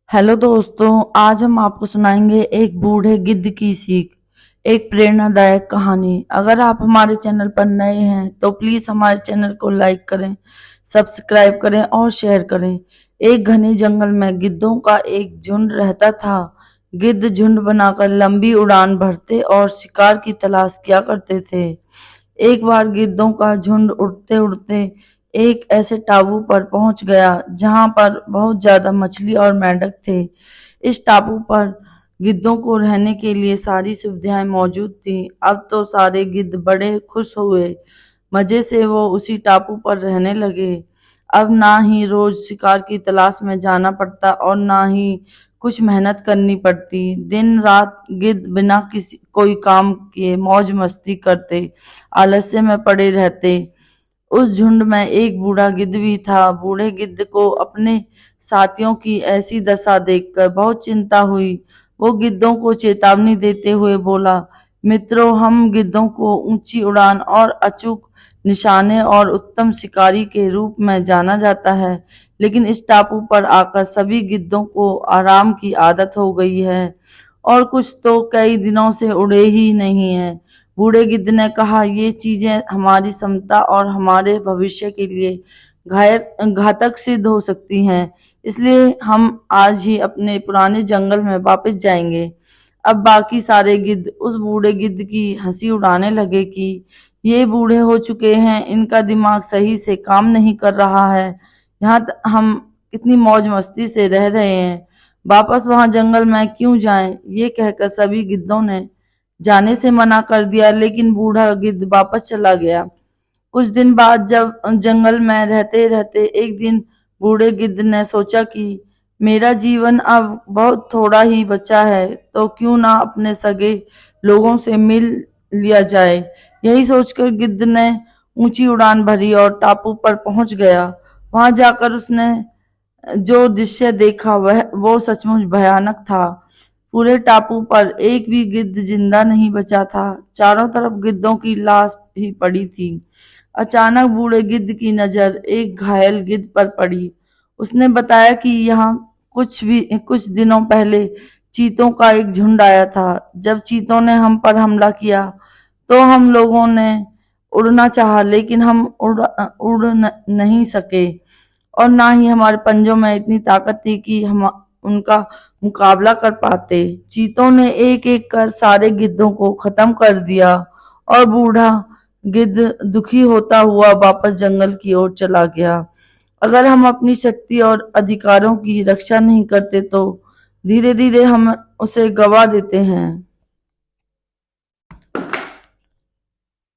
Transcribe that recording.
Hello दोस्तों, आज हम आपको सुनाएंगे एक बूढ़े गिद्ध की सीख, एक प्रेरणादायक कहानी। अगर आप हमारे चैनल पर नए हैं तो प्लीज हमारे चैनल को लाइक करें, सब्सक्राइब करें और शेयर करें। एक घने जंगल में गिद्धों का एक झुंड रहता था। गिद्ध झुंड बनाकर लंबी उड़ान भरते और शिकार की तलाश किया करते थे। एक बार गिद्धों का झुंड उड़ते उड़ते एक ऐसे टापू पर पहुंच गया जहां पर बहुत ज्यादा मछली और मेंढक थे। इस टापू पर गिद्धों को रहने के लिए सारी सुविधाएं मौजूद थी। अब तो सारे गिद्ध बड़े खुश हुए। मजे से वो उसी टापू पर रहने लगे। अब ना ही रोज शिकार की तलाश में जाना पड़ता और ना ही कुछ मेहनत करनी पड़ती। दिन रात गिद्ध बिना किसी कोई काम किए मौज मस्ती करते, आलस्य में पड़े रहते। उस झुंड में एक बूढ़ा गिद्ध भी था। बूढ़े गिद्ध को अपने साथियों की ऐसी दशा देखकर बहुत चिंता हुई। वो गिद्धों को चेतावनी देते हुए बोला, मित्रों, हम गिद्धों को ऊंची उड़ान और अचूक निशाने और उत्तम शिकारी के रूप में जाना जाता है, लेकिन इस टापू पर आकर सभी गिद्धों को आराम की आदत हो गई है और कुछ तो कई दिनों से उड़े ही नहीं है। बूढ़े गिद्ध ने कहा, ये चीजें हमारी क्षमता और हमारे भविष्य के लिए घातक सिद्ध हो सकती हैं, इसलिए हम आज ही अपने पुराने जंगल में वापस जाएंगे। अब बाकी सारे गिद्ध उस बूढ़े गिद्ध की हंसी उड़ाने लगे कि ये बूढ़े हो चुके हैं, इनका दिमाग सही से काम नहीं कर रहा है। हम कितनी मौज मस्ती से रह रहे हैं, वापस वहां जंगल में क्यों जाएं? ये कहकर सभी गिद्धों ने जाने से मना कर दिया, लेकिन बूढ़ा गिद्ध वापस चला गया। कुछ दिन बाद जब जंगल में रहते रहते एक दिन बूढ़े गिद्ध ने सोचा कि मेरा जीवन अब बहुत थोड़ा ही बचा है, तो क्यों ना अपने सगे लोगों से मिल लिया जाए। यही सोचकर गिद्ध ने ऊंची उड़ान भरी और टापू पर पहुंच गया। वहां जाकर उसने जो दृश्य देखा वह वो सचमुच भयानक था। पूरे टापू पर एक भी गिद्ध जिंदा नहीं बचा था। चारों तरफ गिद्धों की लाश ही पड़ी थी। अचानक बूढ़े गिद्ध की नजर एक घायल गिद्ध पर पड़ी। उसने बताया कि यहाँ कुछ दिनों पहले चीतों का एक झुंड आया था। जब चीतों ने हम पर हमला किया तो हम लोगों ने उड़ना चाहा, लेकिन हम नहीं सके और ना ही हमारे पंजों में इतनी ताकत थी कि हम उनका मुकाबला कर पाते। चीतों ने एक एक कर सारे गिद्धों को खत्म कर दिया और बूढ़ा गिद्ध दुखी होता हुआ वापस जंगल की ओर चला गया। अगर हम अपनी शक्ति और अधिकारों की रक्षा नहीं करते तो धीरे धीरे हम उसे गवा देते हैं।